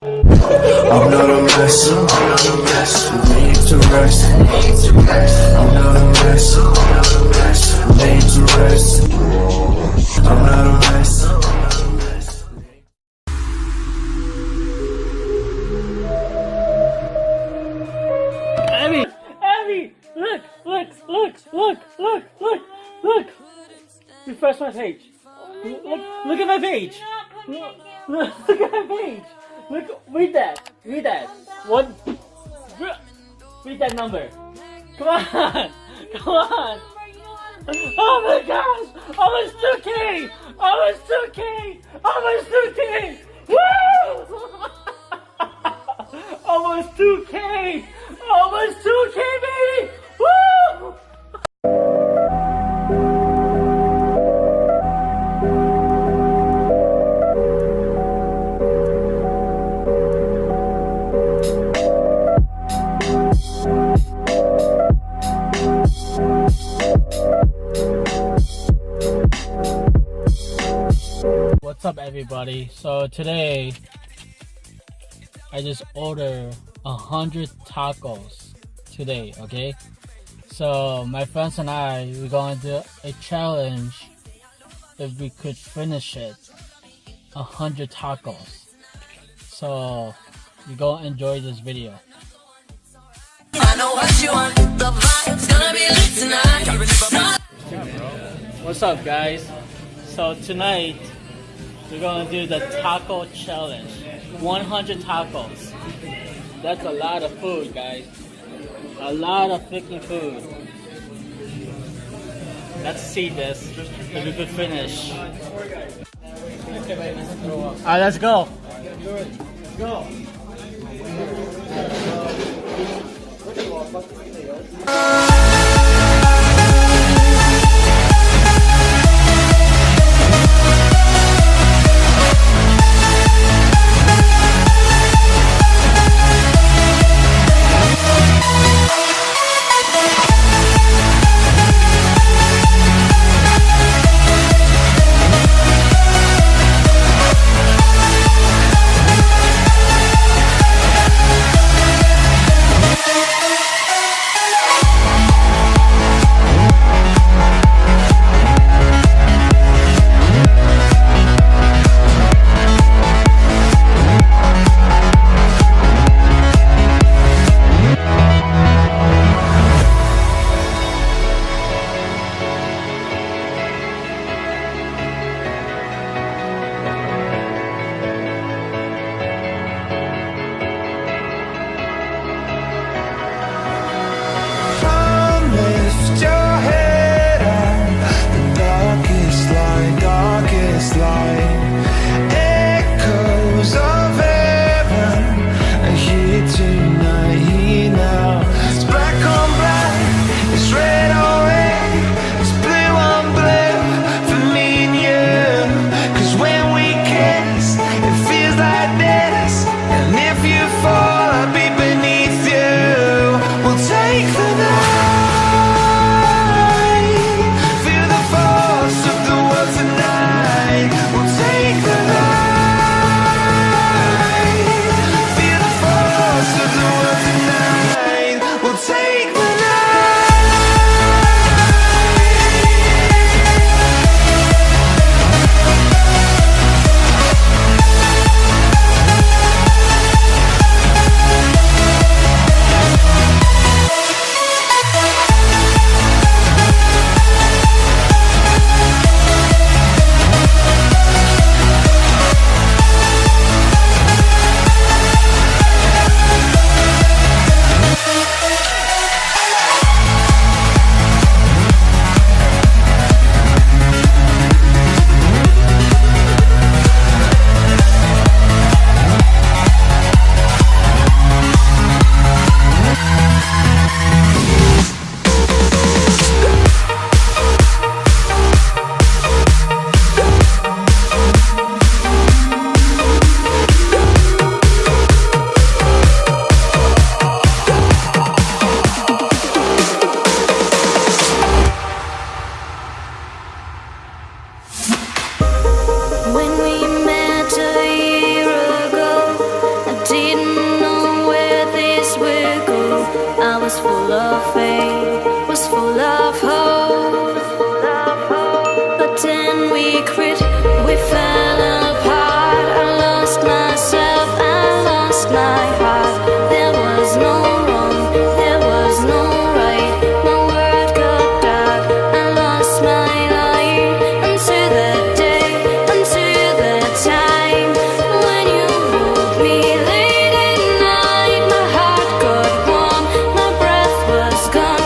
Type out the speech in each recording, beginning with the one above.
I'm not a mess, I'm not a mess. Need to rest, I'm not a mess, I'm not a mess. Need to rest. I'm not a mess, I'm not a mess. Abby, look. Refresh my page. Look at my page. Look at my page. Look, read that. What? Read that number. Come on. Oh my gosh! Almost 2K! Woo! Almost 2K! Almost 2K, baby! Woo! What's up, everybody? So today I just ordered 100 tacos today, okay? So my friends and I, we're going to do a challenge if we could finish it 100 tacos. So you're gonna enjoy this video. I know what you want, the vibe's gonna be lit tonight. What's up, guys? So tonight we're gonna do the taco challenge. 100 tacos. That's a lot of food, guys. A lot of freaking food. Let's see this. If we could finish. Alright, let's go. Go. was full of faith, was full of hope. But then we quit, we fell apart. I lost myself, I lost my heart. There was no wrong, there was no right. My world got dark, I lost my light. Until that day, until that time, when you woke me late at night. My heart got warm, my breath was gone.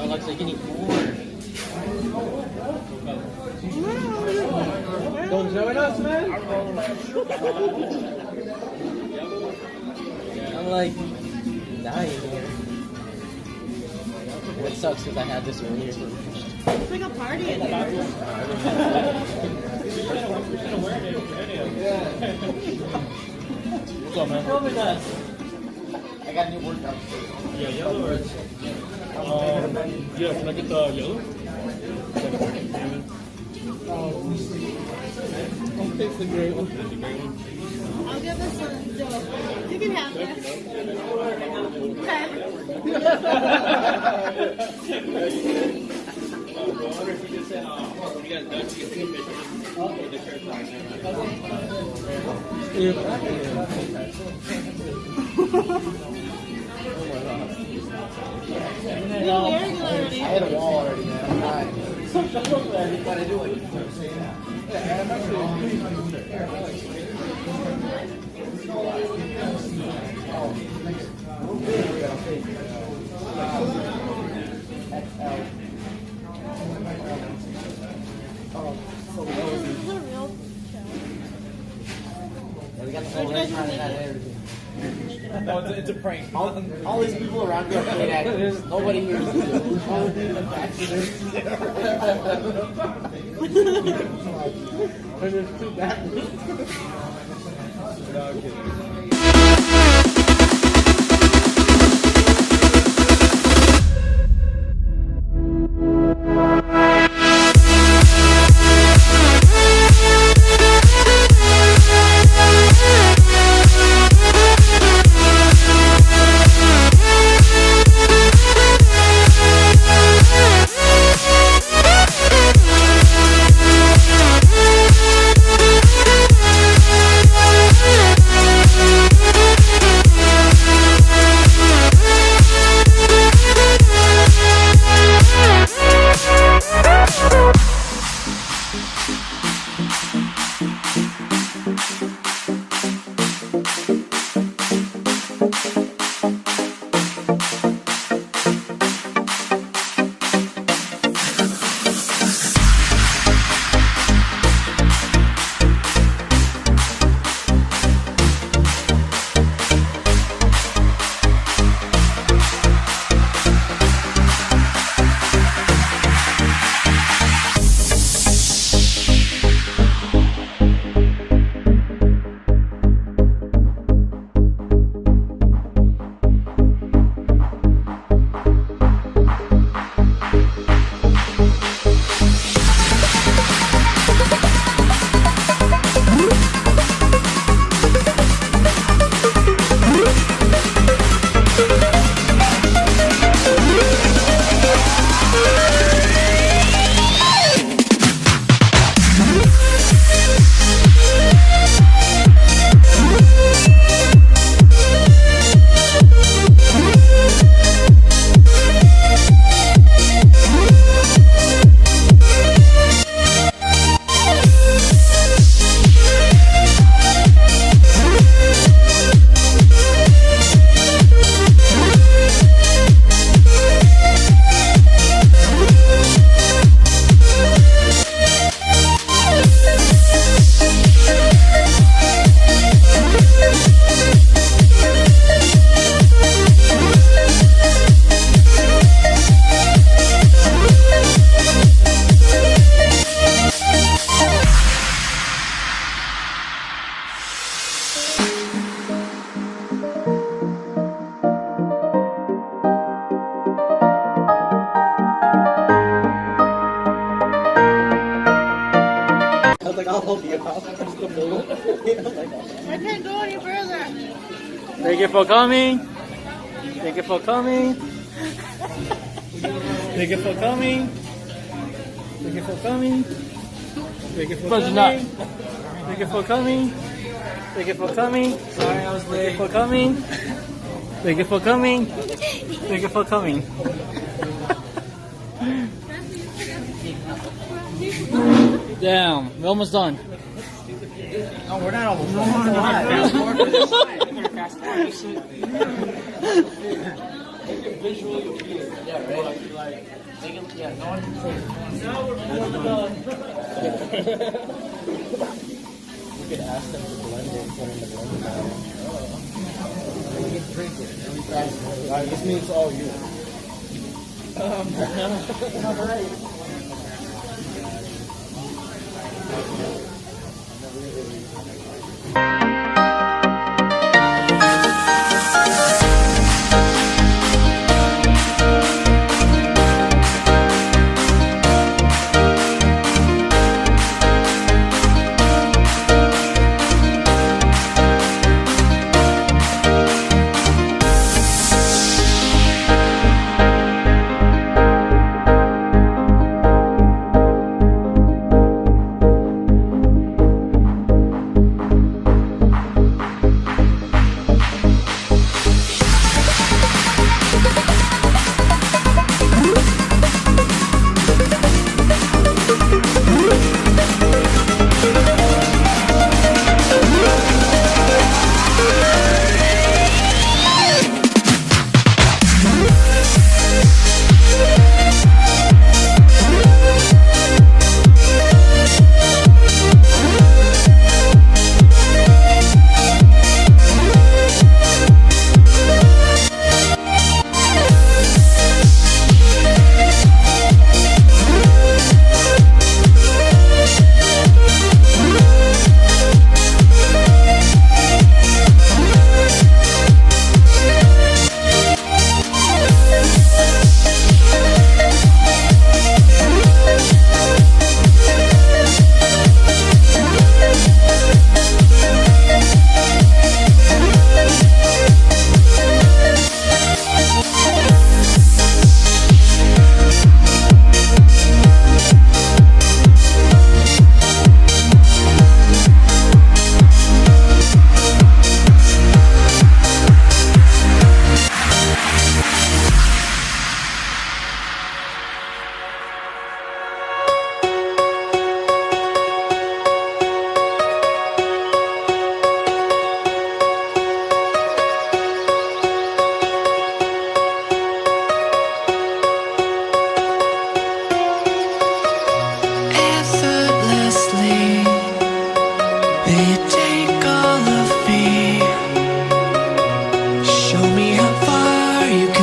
looks like you need more. Don't join us, man. I'm like dying here. It sucks because I had this earlier. It's like a party in there. What's up, man? Film with us. I got a new workout. Yeah, yellow or yeah, can I get the yellow? I'll fix the gray one. I'll give this one. You can have this. I hit a wall already, man. I'm dying. What I do it. We got the whole restaurant and everything. No, it's a prank. All these people around you are paid actors. Nobody here is There's two backwards. No, I'm kidding. I'll help you out. I can't go any further. Thank you for coming. Thank you for coming. Thank you for coming. Thank you for coming. Thank you for coming. Thank you for coming. Thank you for coming. Sorry, I was Thank you late. for coming. Thank you for coming. Thank you for coming. Damn, we're almost done. Oh, we're not almost done. visually appealing. Yeah, right. Like, yeah, no one can say it. Now we're done. You could ask them to blend it and put it in the blender now. And we can drink it. And we pass it. This means it's all you. Alright.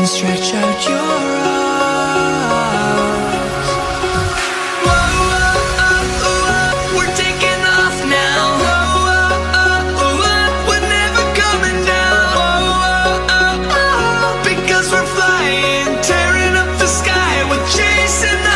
Stretch out your arms. Whoa, we're taking off now. Whoa, we're never coming down. Because we're flying, tearing up the sky, we're chasing the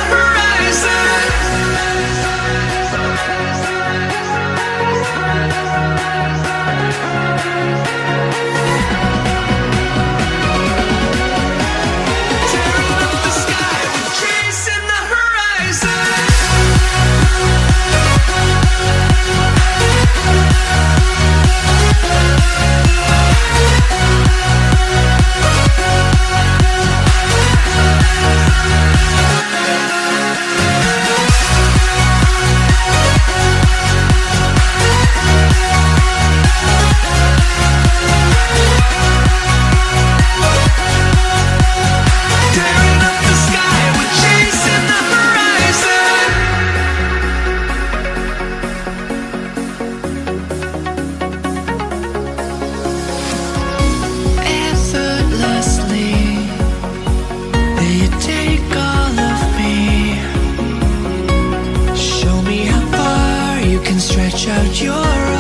stretch out your arms.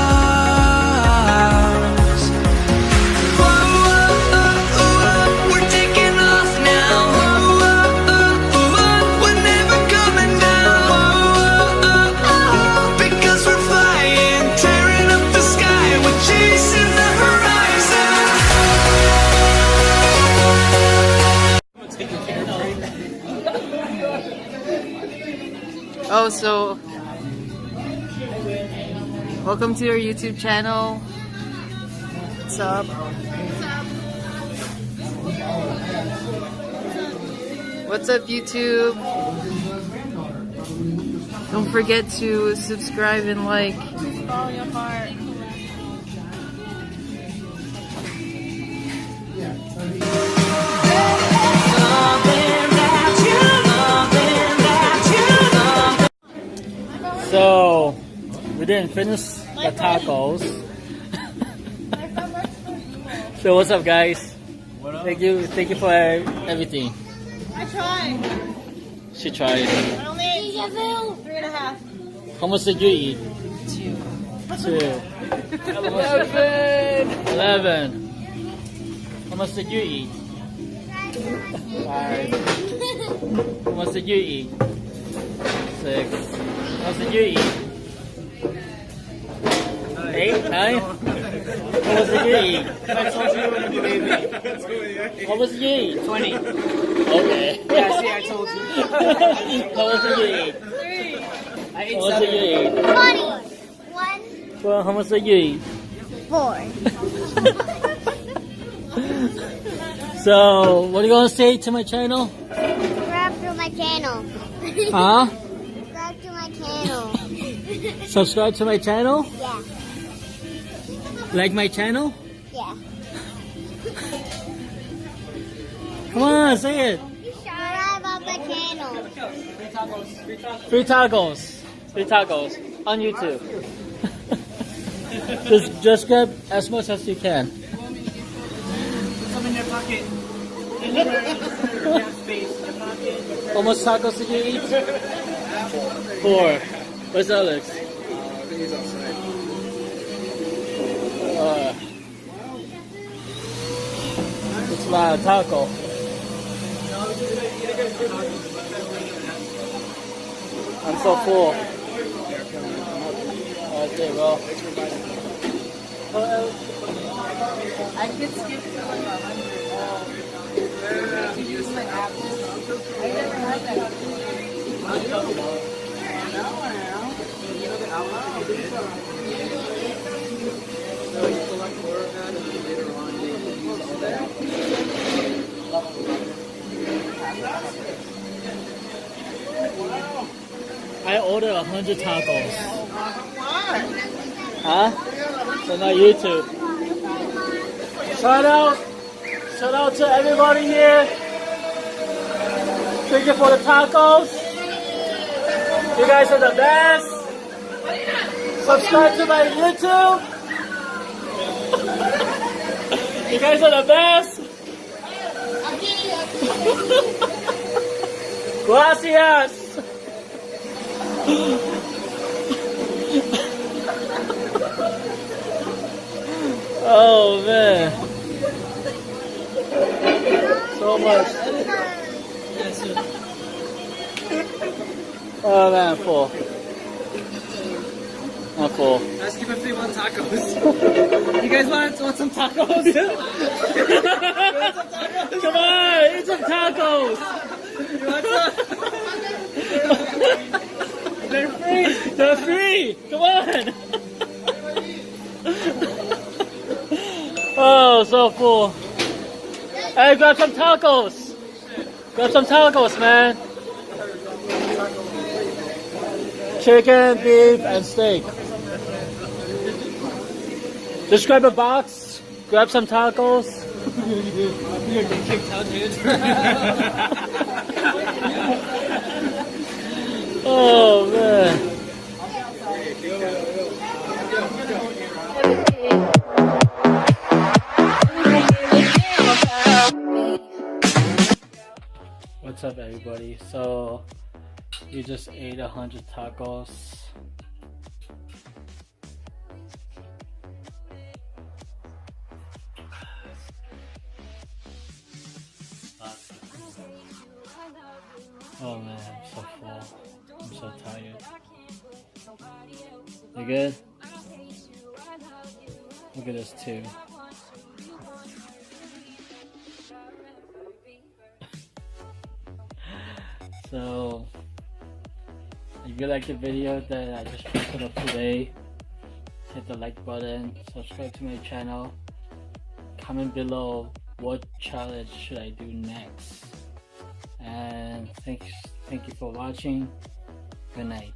Whoa, we're taking off now. We're never coming down. Because we're flying, tearing up the sky, we're chasing the horizon. Oh, so welcome to your YouTube channel. What's up? What's up, YouTube? Don't forget to subscribe and like. Follow your heart. didn't finish the tacos. So what's up, guys? What up? Thank you for everything. I tried. She tried. I only ate 3.5. How much did you eat? 2. 11. How much did you eat? 5. How much did you eat? 6. How much did you eat? 8, 9? How much did you eat? I told you when you believe me. How much did you eat? 20. Okay. Yeah, see, I told you. How much did you eat? 3. I ate How much did you 7. eat? 1, Well, how much did you eat? 4. So, what are you gonna say to my channel? Subscribe to my channel. Huh? Subscribe to my channel. Subscribe to my channel? Yeah. Like my channel? Yeah. Come on, say it. Subscribe on my channel. Free tacos. Free tacos on YouTube. just grab as much as you can. Put some in your pocket. Anywhere you have space in your pocket. How much tacos did you eat? 4. Where's Alex? He's outside. It's a lot of taco. I'm so full. Alright, there you go. I could skip to like 100. To use my app. I never had that. So you collect more of that and then later on you use all that. I ordered 100 tacos. Huh? So now YouTube. Shout out to everybody here. Thank you for the tacos. You guys are the best. Subscribe to my YouTube. You guys are the best. Gracias. Oh man, so much. Oh man, full. I'm full. Ask him if they want tacos. You guys want some tacos? Come on, eat some tacos. You want some? They're free. They're free. Come on. Oh, so full. Hey, grab some tacos. Grab some tacos, man. Chicken, beef, and steak. Just grab a box. Grab some tacos. You're getting kicked out, dude. Oh, man. What's up, everybody? So we just ate 100 tacos. Oh man, I'm so full. I'm so tired. You good? Look at this too. So, if you like the video that I just posted up today, hit the like button, subscribe to my channel, comment below what challenge should I do next. And thank you for watching. Good night.